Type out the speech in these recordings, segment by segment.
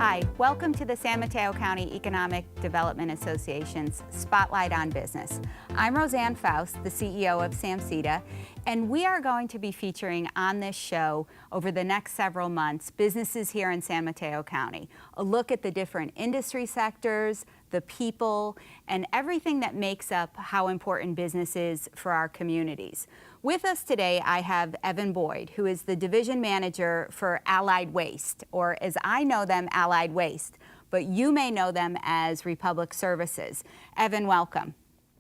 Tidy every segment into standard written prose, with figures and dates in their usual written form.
Hi, welcome to the San Mateo County Economic Development Association's Spotlight on Business. I'm Roseanne Faust, the CEO of SAMCEDA, and we are going to be featuring on this show over the next several months businesses here in San Mateo County. A look at the different industry sectors, the people, and everything that makes up how important business is for our communities. With us today, I have Evan Boyd, who is the Division Manager for Allied Waste, or as I know them, Allied Waste, but you may know them as Republic Services. Evan, welcome.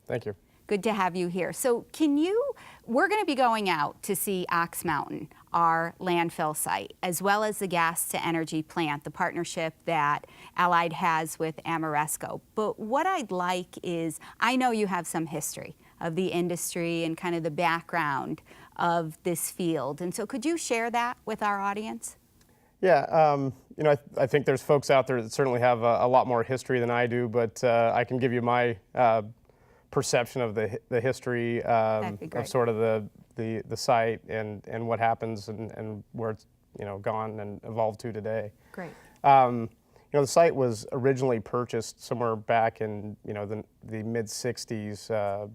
Thank you. Good to have you here. So we're going to be going out to see Ox Mountain, our landfill site, as well as the gas to energy plant, the partnership that Allied has with Amoresco. But what I'd like is, I know you have some history of the industry and kind of the background of this field. And so could you share that with our audience? Yeah, I think there's folks out there that certainly have a lot more history than I do, but I can give you my perception of the history of sort of the site and what happens and where it's gone and evolved to today. Great. The site was originally purchased somewhere back in the mid '60s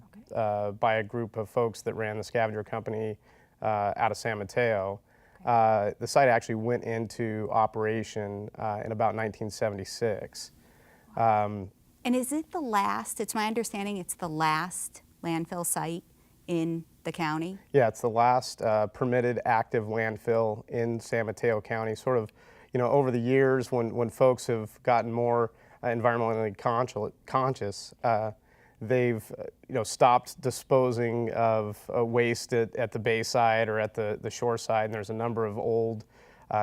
by a group of folks that ran the scavenger company out of San Mateo. The site actually went into operation in about 1976. And is it the last, it's my understanding it's the last landfill site in the county? Yeah, it's the last permitted active landfill in San Mateo County. Sort of, over the years when folks have gotten more environmentally conscious, they've stopped disposing of waste at the bayside or at the shore side, and there's a number of old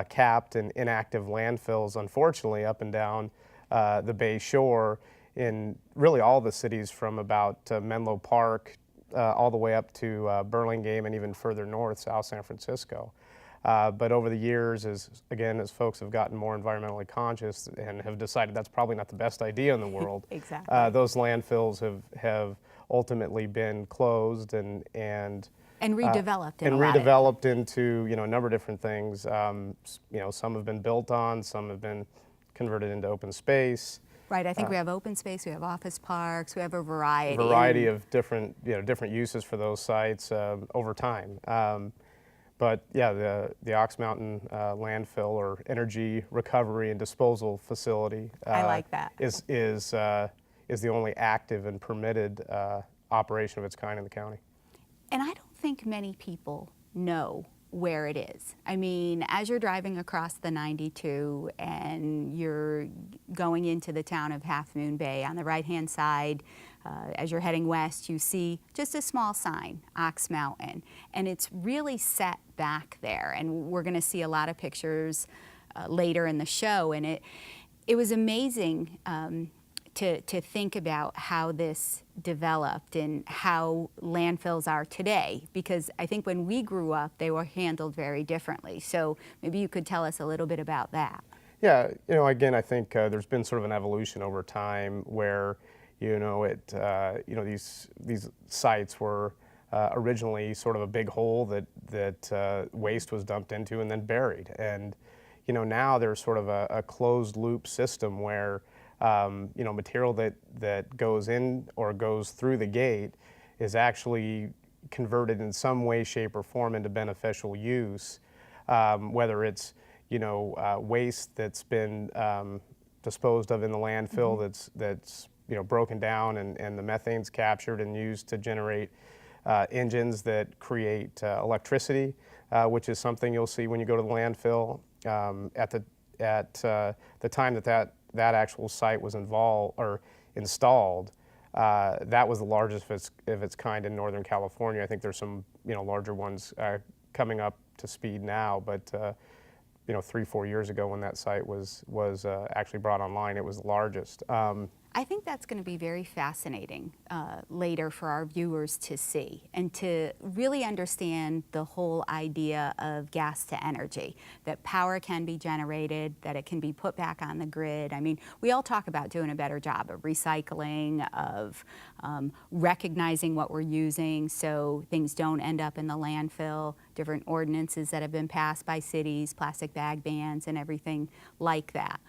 capped and inactive landfills, unfortunately, up and down the bay shore in really all the cities from about Menlo Park all the way up to Burlingame and even further north, South San Francisco. But over the years, as folks have gotten more environmentally conscious and have decided that's probably not the best idea in the world, exactly. Those landfills have ultimately been closed and redeveloped into a number of different things. Some have been built on, some have been converted into open space. Right, I think we have open space, we have office parks, we have a variety. Variety of different uses for those sites over time. But yeah, the Ox Mountain landfill or energy recovery and disposal facility I like that. is the only active and permitted operation of its kind in the county. And I don't think many people know where it is. I mean, as you're driving across the 92 and you're going into the town of Half Moon Bay, on the right-hand side, as you're heading west, you see just a small sign, Ox Mountain, and it's really set back there. And we're going to see a lot of pictures later in the show, and it was amazing to think about how this developed and how landfills are today, because I think when we grew up, they were handled very differently. So maybe you could tell us a little bit about that. Yeah, again, I think there's been sort of an evolution over time where, these sites were originally sort of a big hole that waste was dumped into and then buried. And, now there's sort of a closed loop system where material that goes in or goes through the gate is actually converted in some way, shape, or form into beneficial use, whether it's waste that's been disposed of in the landfill, that's broken down and the methane's captured and used to generate engines that create electricity, which is something you'll see when you go to the landfill. At the time that actual site was installed, that was the largest of its kind in Northern California. I think there's some larger ones coming up to speed now, but 3-4 years ago when that site was actually brought online, it was the largest. I think that's going to be very fascinating later for our viewers to see and to really understand the whole idea of gas to energy, that power can be generated, that it can be put back on the grid. I mean, we all talk about doing a better job of recycling, of recognizing what we're using so things don't end up in the landfill, different ordinances that have been passed by cities, plastic bag bans and everything like that.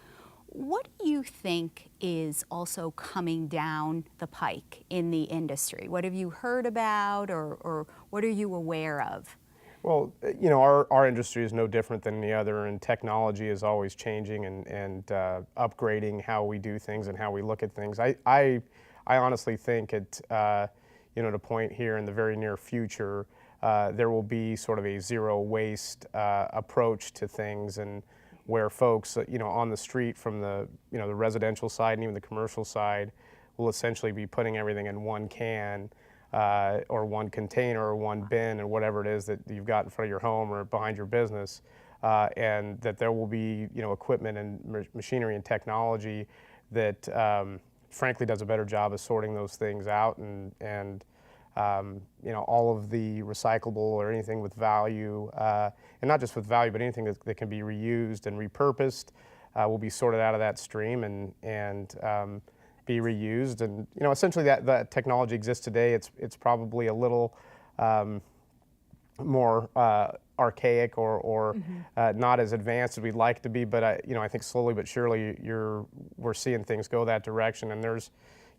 What do you think is also coming down the pike in the industry? What have you heard about, or what are you aware of? Well, you know, our industry is no different than any other, and technology is always changing and upgrading how we do things and how we look at things. I honestly think you know, to point here in the very near future, there will be sort of a zero waste approach to things, and where folks, you know, on the street from the, you know, the residential side and even the commercial side will essentially be putting everything in one can or one container or one bin or whatever it is that you've got in front of your home or behind your business, and that there will be, you know, equipment and machinery and technology that frankly does a better job of sorting those things out, and you know, all of the recyclable or anything with value, and not just with value, but anything that can be reused and repurposed will be sorted out of that stream and be reused. And you know, essentially that technology exists today. It's probably a little more archaic or not as advanced as we'd like it to be, but you know, I think slowly but surely we're seeing things go that direction, and there's,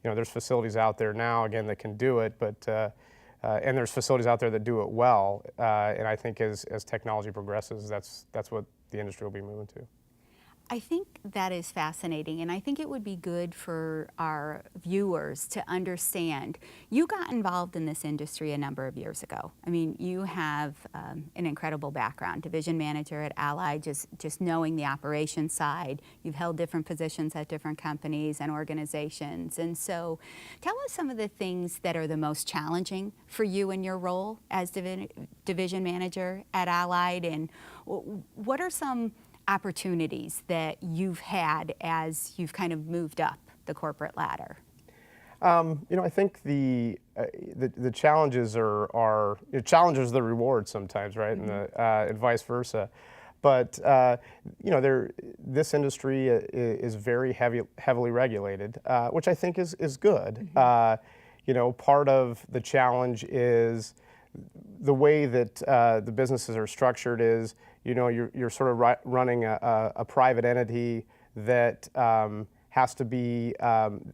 you know, there's facilities out there now again that can do it, but and there's facilities out there that do it well, and I think as technology progresses, that's what the industry will be moving to. I think that is fascinating, and I think it would be good for our viewers to understand. You got involved in this industry a number of years ago. I mean, you have an incredible background, division manager at Allied, just knowing the operations side. You've held different positions at different companies and organizations, and so tell us some of the things that are the most challenging for you in your role as division manager at Allied, and what are some opportunities that you've had as you've kind of moved up the corporate ladder? You know, I think the challenges are challenges the rewards sometimes, right, and vice versa. But you know, this industry is very heavily regulated, which I think is good. You know, part of the challenge is the way that the businesses are structured is, you know, you're sort of running a private entity that has to be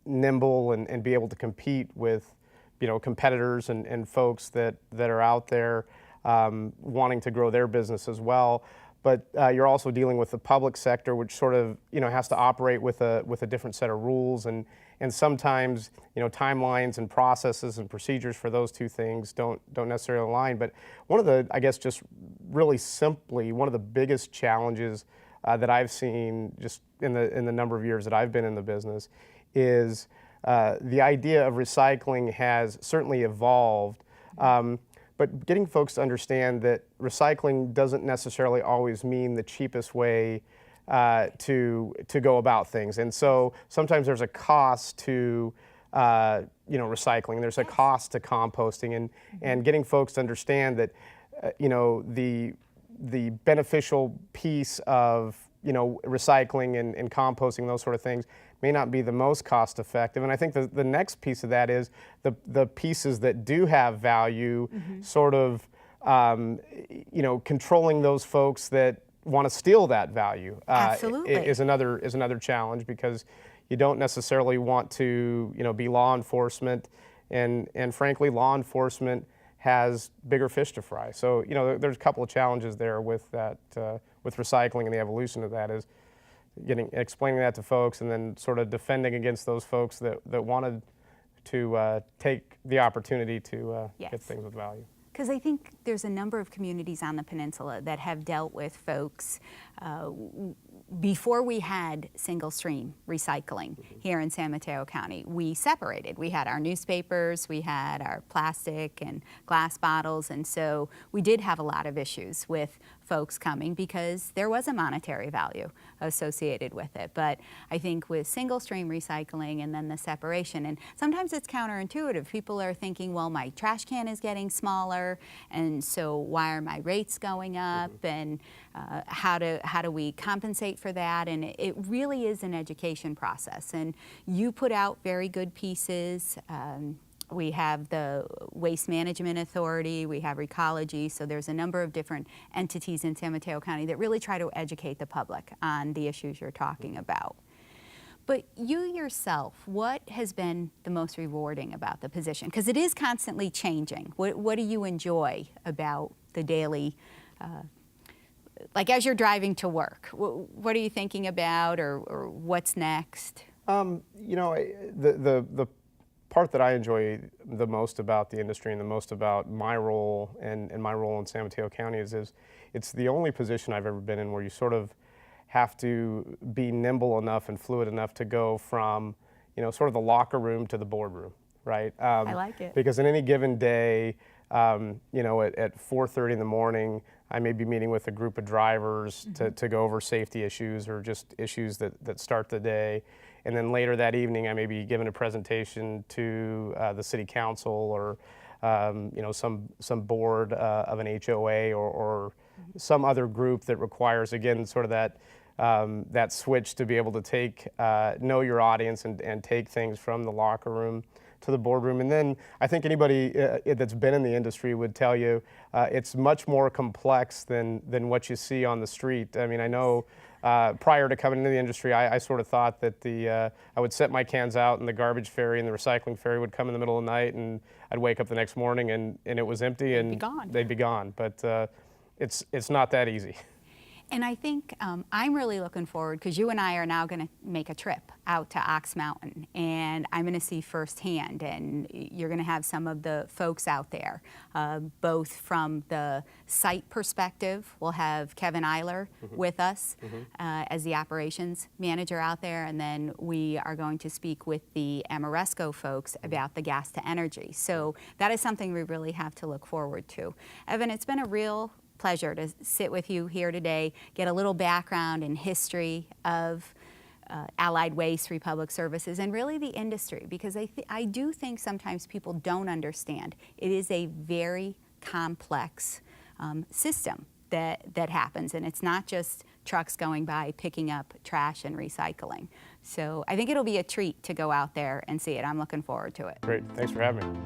nimble and be able to compete with, you know, competitors and folks that are out there wanting to grow their business as well. But you're also dealing with the public sector, which sort of, you know, has to operate with a different set of rules, and sometimes, you know, timelines and processes and procedures for those two things don't necessarily align. But one of the, I guess, just really simply, one of the biggest challenges that I've seen just in the number of years that I've been in the business is the idea of recycling has certainly evolved. But getting folks to understand that recycling doesn't necessarily always mean the cheapest way to go about things, and so sometimes there's a cost to you know, recycling. There's a cost to composting, and getting folks to understand that you know, the beneficial piece of, you know, recycling and composting, those sort of things, may not be the most cost effective. And I think the next piece of that is the pieces that do have value, sort of you know, controlling those folks that want to steal that value is another challenge, because you don't necessarily want to, you know, be law enforcement, and frankly, law enforcement has bigger fish to fry. So, you know, there's a couple of challenges there with that, with recycling, and the evolution of that is explaining that to folks, and then sort of defending against those folks that wanted to take the opportunity to get things with value. Because I think there's a number of communities on the peninsula that have dealt with folks before we had single stream recycling here in San Mateo County. We separated. We had our newspapers, we had our plastic and glass bottles, and so we did have a lot of issues with folks coming because there was a monetary value associated with it. But I think with single stream recycling and then the separation, and sometimes it's counterintuitive. People are thinking, well, my trash can is getting smaller, and so why are my rates going up, and how do we compensate for that? And it really is an education process, and you put out very good pieces. We have the Waste Management Authority, we have Recology, so there's a number of different entities in San Mateo County that really try to educate the public on the issues you're talking about. But you yourself, what has been the most rewarding about the position? Because it is constantly changing. What do you enjoy about the daily, like as you're driving to work, what are you thinking about, or what's next? The part that I enjoy the most about the industry and the most about my role and my role in San Mateo County is it's the only position I've ever been in where you sort of have to be nimble enough and fluid enough to go from, sort of the locker room to the boardroom, right? I like it. Because in any given day, at 4:30 in the morning, I may be meeting with a group of drivers to go over safety issues or just issues that start the day. And then later that evening, I may be giving a presentation to the city council or some board of an HOA or some other group that requires, again, sort of that switch to be able to know your audience and take things from the locker room to the boardroom. And then I think anybody that's been in the industry would tell you it's much more complex than what you see on the street. I mean, I know prior to coming into the industry, I sort of thought that I would set my cans out and the garbage ferry and the recycling ferry would come in the middle of the night, and I'd wake up the next morning and it was empty and they'd be gone. But it's not that easy. And I think I'm really looking forward, because you and I are now going to make a trip out to Ox Mountain, and I'm going to see firsthand, and you're going to have some of the folks out there, both from the site perspective. We'll have Kevin Eiler with us as the operations manager out there, and then we are going to speak with the Amoresco folks about the gas to energy. So that is something we really have to look forward to. Evan, it's been a real pleasure to sit with you here today, get a little background and history of Allied Waste, Republic Services, and really the industry, because I do think sometimes people don't understand. It is a very complex system that happens, and it's not just trucks going by picking up trash and recycling. So I think it'll be a treat to go out there and see it. I'm looking forward to it. Great, thanks for having me.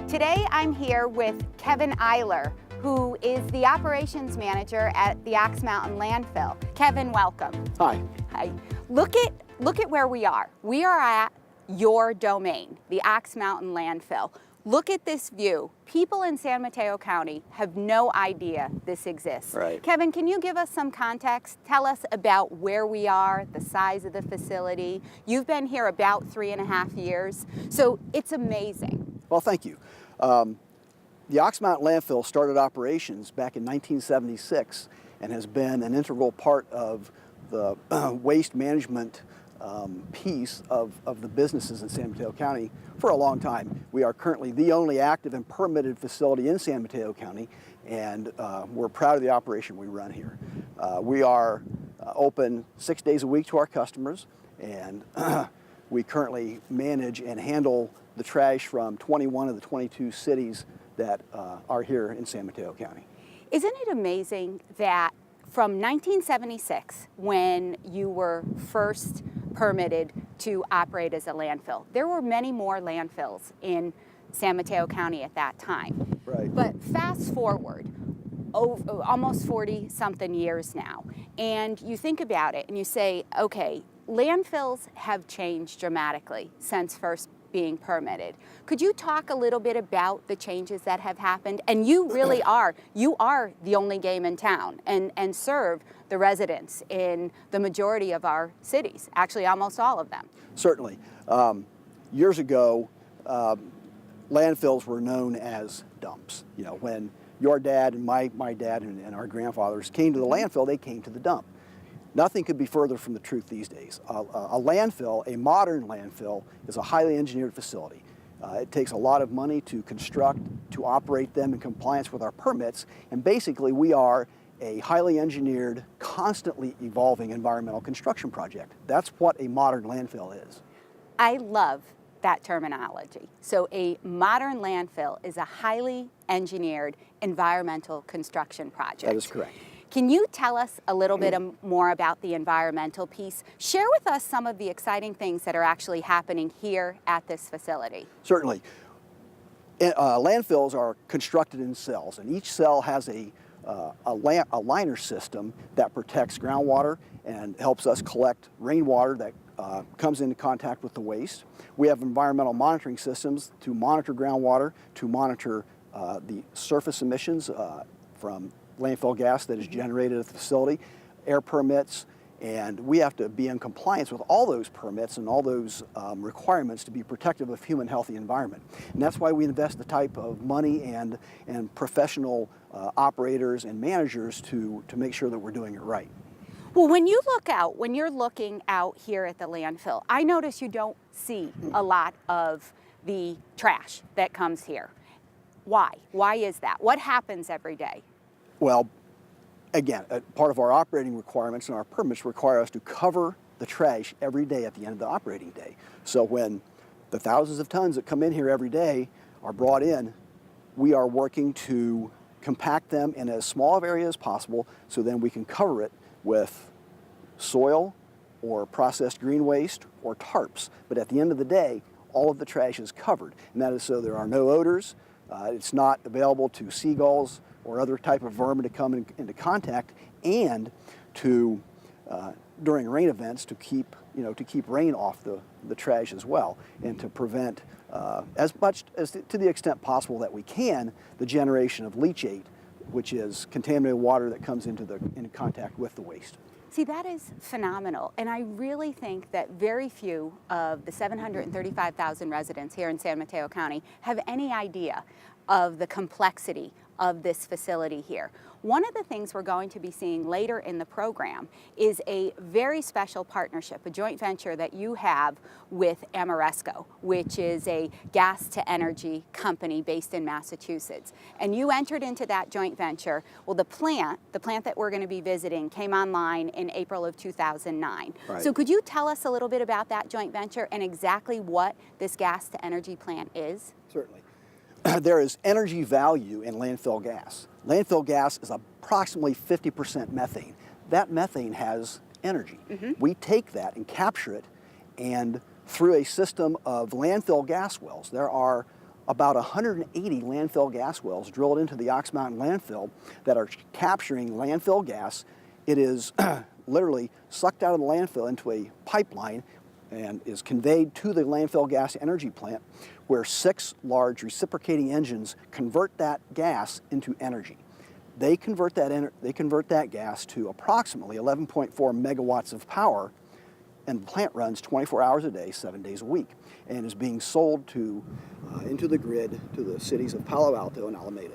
Today I'm here with Kevin Eiler, who is the operations manager at the Ox Mountain Landfill. Kevin, welcome. Hi. Hi. Look at where we are. We are at your domain, the Ox Mountain Landfill. Look at this view. People in San Mateo County have no idea this exists. Right. Kevin, can you give us some context? Tell us about where we are, the size of the facility. You've been here about 3.5 years, so it's amazing. Well, thank you. The Ox Mountain Landfill started operations back in 1976 and has been an integral part of the waste management piece of the businesses in San Mateo County for a long time. We are currently the only active and permitted facility in San Mateo County, and we're proud of the operation we run here. We are open 6 days a week to our customers, and we currently manage and handle the trash from 21 of the 22 cities that are here in San Mateo County. Isn't it amazing that from 1976, when you were first permitted to operate as a landfill, there were many more landfills in San Mateo County at that time. Right. But fast forward, almost 40-something years now, and you think about it and you say, okay, landfills have changed dramatically since first being permitted. Could you talk a little bit about the changes that have happened? And you really are the only game in town and serve the residents in the majority of our cities, actually almost all of them. Certainly. Years ago, landfills were known as dumps. You know, when your dad and my dad and our grandfathers came to the landfill, they came to the dump. Nothing could be further from the truth these days. A landfill, a modern landfill, is a highly engineered facility. It takes a lot of money to construct, to operate them in compliance with our permits, and basically we are a highly engineered, constantly evolving environmental construction project. That's what a modern landfill is. I love that terminology. So a modern landfill is a highly engineered environmental construction project. That is correct. Can you tell us a little bit more about the environmental piece? Share with us some of the exciting things that are actually happening here at this facility. Certainly. Landfills are constructed in cells, and each cell has a liner system that protects groundwater and helps us collect rainwater that comes into contact with the waste. We have environmental monitoring systems to monitor groundwater, to monitor the surface emissions from landfill gas that is generated at the facility, air permits, and we have to be in compliance with all those permits and all those requirements to be protective of human healthy environment. And that's why we invest the type of money and professional operators and managers to make sure that we're doing it right. Well, when you're looking out here at the landfill, I notice you don't see a lot of the trash that comes here. Why? Why is that? What happens every day? Well, again, part of our operating requirements and our permits require us to cover the trash every day at the end of the operating day. So when the thousands of tons that come in here every day are brought in, we are working to compact them in as small of area as possible so then we can cover it with soil or processed green waste or tarps. But at the end of the day, all of the trash is covered, and that is so there are no odors. It's not available to seagulls or other type of vermin to come into contact, and to during rain events to keep rain off the trash as well, and to prevent as much as to the extent possible that we can the generation of leachate, which is contaminated water that comes into contact with the waste. See, that is phenomenal, and I really think that very few of the 735,000 residents here in San Mateo County have any idea of the complexity of this facility here. One of the things we're going to be seeing later in the program is a very special partnership, a joint venture that you have with Ameresco, which is a gas to energy company based in Massachusetts. And you entered into that joint venture. Well, the plant that we're going to be visiting came online in April of 2009. Right. So could you tell us a little bit about that joint venture and exactly what this gas to energy plant is? Certainly. There is energy value in landfill gas. Landfill gas is approximately 50% methane. That methane has energy. We take that and capture it, and through a system of landfill gas wells, there are about 180 landfill gas wells drilled into the Ox Mountain Landfill that are capturing landfill gas. It is literally sucked out of the landfill into a pipeline and is conveyed to the Landfill Gas Energy plant, where 6 large reciprocating engines convert that gas into energy. They convert that gas to approximately 11.4 megawatts of power, and the plant runs 24 hours a day, 7 days a week, and is being sold into the grid to the cities of Palo Alto and Alameda.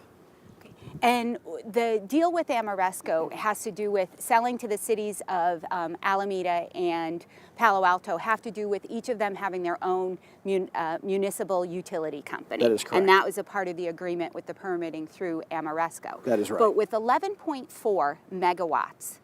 And the deal with Ameresco has to do with selling to the cities of Alameda and Palo Alto, have to do with each of them having their own municipal utility company. That is correct. And that was a part of the agreement with the permitting through Ameresco. That is right. But with 11.4 megawatts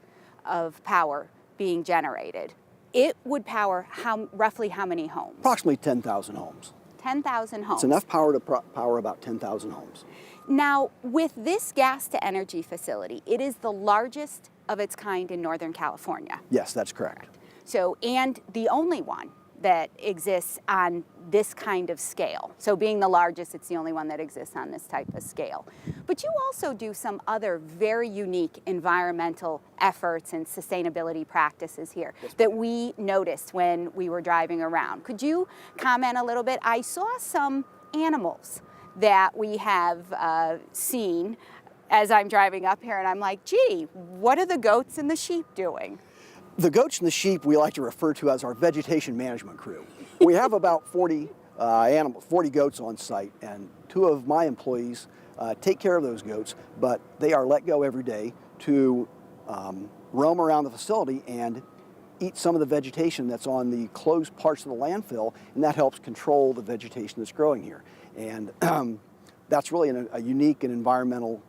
of power being generated, it would power roughly how many homes? Approximately 10,000 homes. 10,000 homes. It's enough power to power about 10,000 homes. Now, with this gas to energy facility, it is the largest of its kind in Northern California. Yes, that's correct. So, and the only one that exists on this kind of scale. So being the largest, it's the only one that exists on this type of scale. But you also do some other very unique environmental efforts and sustainability practices here that we noticed when we were driving around. Could you comment a little bit? I saw some animals that we have seen as I'm driving up here, and I'm like, gee, what are the goats and the sheep doing? The goats and the sheep we like to refer to as our vegetation management crew. We have about 40 goats on site, and 2 of my employees take care of those goats, but they are let go every day to roam around the facility and eat some of the vegetation that's on the closed parts of the landfill, and that helps control the vegetation that's growing here. And that's really a unique and environmental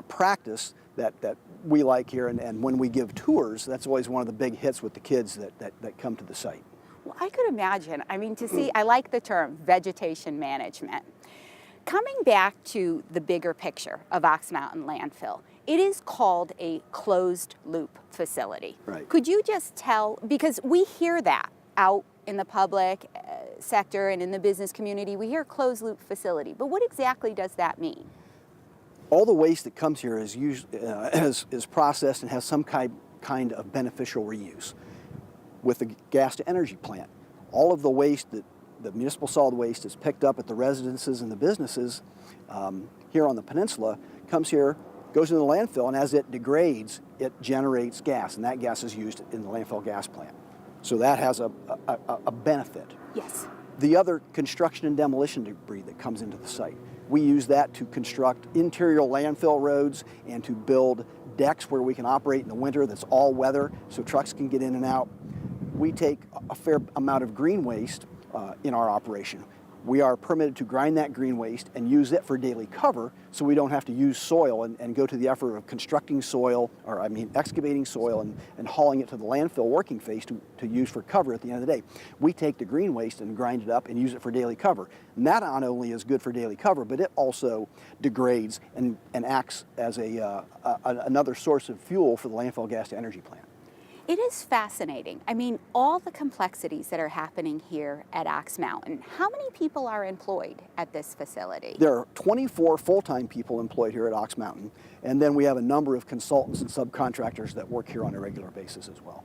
practice that we like here, and when we give tours, that's always one of the big hits with the kids that come to the site. Well, I could imagine. I mean, I like the term vegetation management. Coming back to the bigger picture of Ox Mountain Landfill, It is called a closed loop facility. Right. Could you just tell, because we hear that out in the public sector and in the business community, we hear closed loop facility, but what exactly does that mean? All the waste that comes here is is processed and has some kind of beneficial reuse. With the gas to energy plant, all of the waste that the municipal solid waste is picked up at the residences and the businesses here on the peninsula comes here, goes into the landfill, and as it degrades, it generates gas, and that gas is used in the landfill gas plant. So that has a benefit. Yes. The other construction and demolition debris that comes into the site, we use that to construct interior landfill roads and to build decks where we can operate in the winter that's all weather so trucks can get in and out. We take a fair amount of green waste in our operation. We are permitted to grind that green waste and use it for daily cover so we don't have to use soil and go to the effort of constructing soil, or excavating soil and hauling it to the landfill working phase to use for cover at the end of the day. We take the green waste and grind it up and use it for daily cover. And that not only is good for daily cover, but it also degrades and acts as another source of fuel for the landfill gas to energy plant. It is fascinating. I mean, all the complexities that are happening here at Ox Mountain. How many people are employed at this facility? There are 24 full-time people employed here at Ox Mountain, and then we have a number of consultants and subcontractors that work here on a regular basis as well.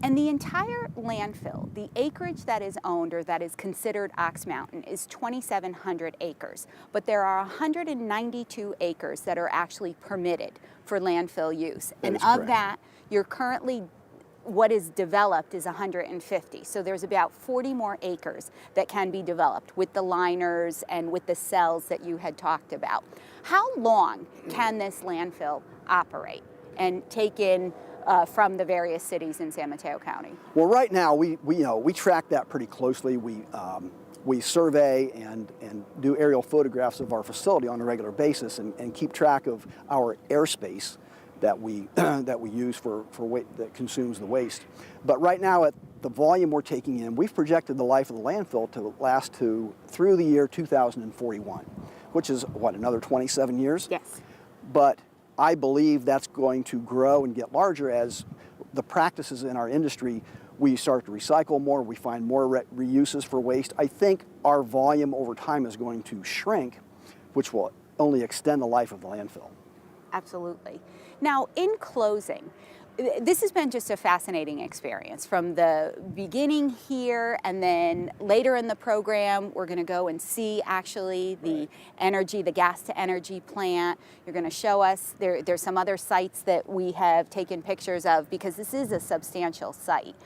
And the entire landfill, the acreage that is owned or that is considered Ox Mountain is 2,700 acres, but there are 192 acres that are actually permitted for landfill use. That and is of correct. that, you're currently what is developed is 150. So there's about 40 more acres that can be developed with the liners and with the cells that you had talked about. How long can this landfill operate and take in from the various cities in San Mateo County? Well, right now we track that pretty closely. We survey and do aerial photographs of our facility on a regular basis and keep track of our airspace that we use for that consumes the waste. But right now, at the volume we're taking in, we've projected the life of the landfill to last through the year 2041, which is another 27 years. Yes. But I believe that's going to grow and get larger as the practices in our industry. We start to recycle more. We find more reuses for waste. I think our volume over time is going to shrink, which will only extend the life of the landfill. Absolutely. Now, in closing, this has been just a fascinating experience from the beginning here, and then later in the program, we're going to go and see actually the energy, the gas to energy plant. You're going to show us, there's some other sites that we have taken pictures of because this is a substantial site.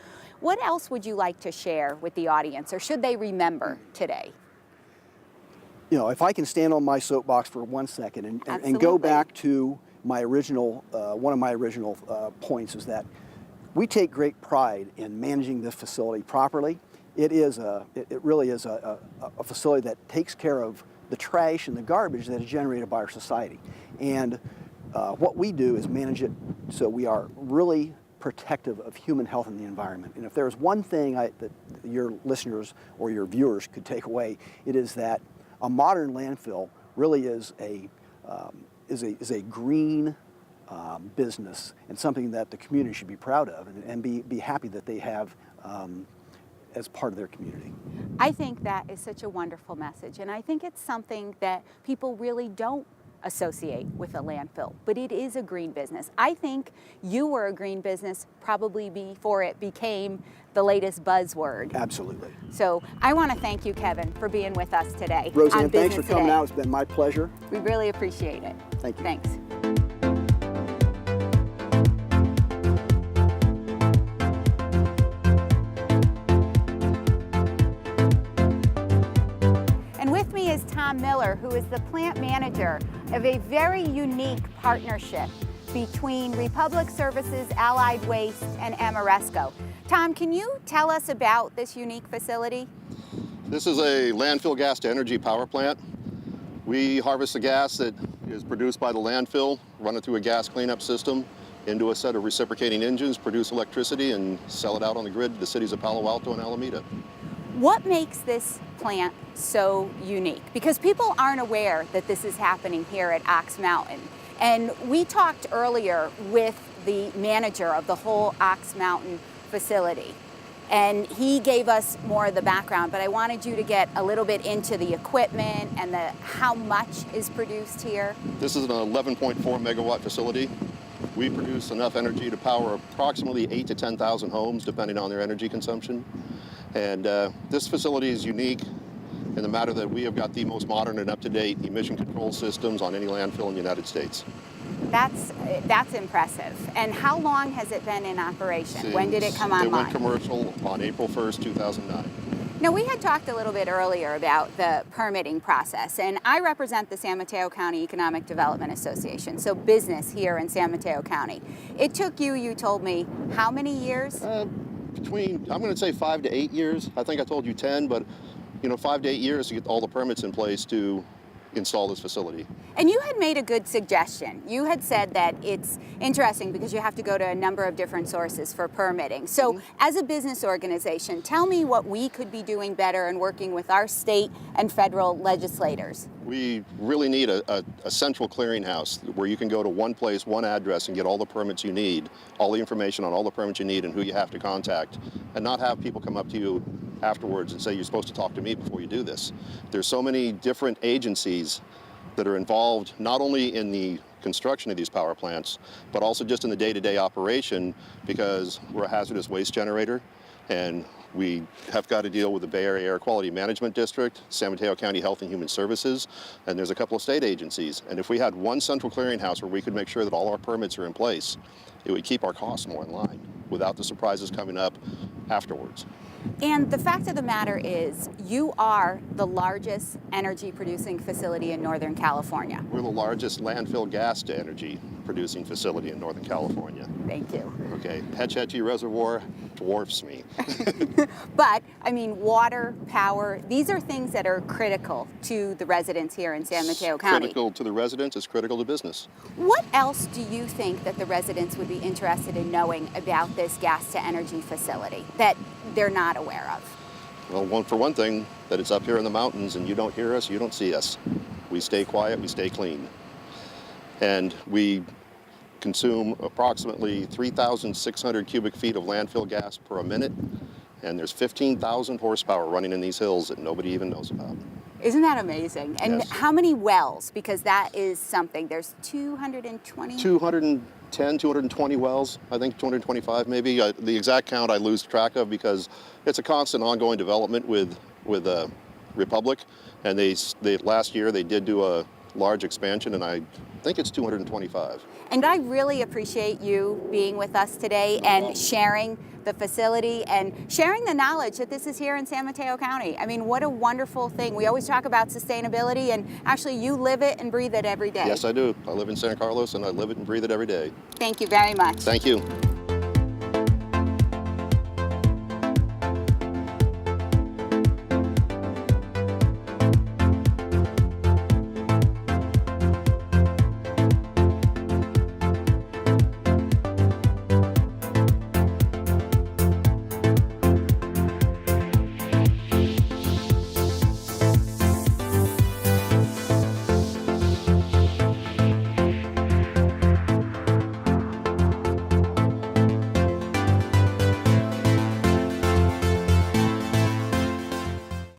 What else would you like to share with the audience, or should they remember today? You know, if I can stand on my soapbox for 1 second and go back to my original, one of my original points is that we take great pride in managing this facility properly. It really is a facility that takes care of the trash and the garbage that is generated by our society. And what we do is manage it so we are really protective of human health and the environment. And if there's one thing that your listeners or your viewers could take away, it is that a modern landfill really is a green business and something that the community should be proud of and be happy that they have as part of their community. I think that is such a wonderful message, and I think it's something that people really don't associate with a landfill, but it is a green business. I think you were a green business probably before it became the latest buzzword. Absolutely. So I want to thank you, Kevin, for being with us today. Roseanne, on thanks for Business coming Today. out. It's been my pleasure. We really appreciate it. Thank you. Thanks. And with me is Tom Miller, who is the plant manager of a very unique partnership between Republic Services, Allied Waste, and Amoresco. Tom, can you tell us about this unique facility? This is a landfill gas to energy power plant. We harvest the gas that is produced by the landfill, run it through a gas cleanup system into a set of reciprocating engines, produce electricity, and sell it out on the grid to the cities of Palo Alto and Alameda. What makes this plant so unique? Because people aren't aware that this is happening here at Ox Mountain. And we talked earlier with the manager of the whole Ox Mountain facility. And he gave us more of the background, but I wanted you to get a little bit into the equipment and how much is produced here. This is an 11.4 megawatt facility. We produce enough energy to power approximately 8,000 to 10,000 homes, depending on their energy consumption. And this facility is unique in the matter that we have got the most modern and up-to-date emission control systems on any landfill in the United States. That's impressive. And how long has it been in operation? When did it come online? It went commercial on April 1st, 2009. Now, we had talked a little bit earlier about the permitting process, and I represent the San Mateo County Economic Development Association, so business here in San Mateo County. It took you told me, how many years? I'm going to say 5 to 8 years. I think I told you 10, but 5 to 8 years to get all the permits in place to install this facility. And you had made a good suggestion. You had said that it's interesting because you have to go to a number of different sources for permitting. So as a business organization, tell me what we could be doing better in working with our state and federal legislators. We really need a central clearinghouse where you can go to one place, one address, and get all the permits you need, all the information on all the permits you need and who you have to contact, and not have people come up to you afterwards and say you're supposed to talk to me before you do this. There's so many different agencies that are involved not only in the construction of these power plants, but also just in the day-to-day operation, because we're a hazardous waste generator, and we have got to deal with the Bay Area Air Quality Management District, San Mateo County Health and Human Services, and there's a couple of state agencies. And if we had one central clearinghouse where we could make sure that all our permits are in place, it would keep our costs more in line without the surprises coming up afterwards. And the fact of the matter is, you are the largest energy producing facility in Northern California. We're the largest landfill gas energy producing facility in Northern California. Thank you. Okay, Hetch Hetchy Reservoir dwarfs me. But, I mean, water, power, these are things that are critical to the residents here in San Mateo County. Critical to the residents, it's critical to business. What else do you think that the residents would be interested in knowing about this gas to energy facility that they're not aware of? Well, for one thing, that it's up here in the mountains and you don't hear us, you don't see us. We stay quiet, we stay clean. And we consume approximately 3,600 cubic feet of landfill gas per minute, and there's 15,000 horsepower running in these hills that nobody even knows about. Isn't that amazing? And Yes. how many wells? Because that is something. There's 220? 210, 220 wells, I think 225 maybe. The exact count I lose track of because it's a constant ongoing development with Republic, and they last year they did do a large expansion, and I think it's 225. And I really appreciate you being with us today and sharing the facility and sharing the knowledge that this is here in San Mateo County. I mean, what a wonderful thing. We always talk about sustainability, and actually you live it and breathe it every day. Yes, I do. I live in San Carlos, and I live it and breathe it every day. Thank you very much. Thank you.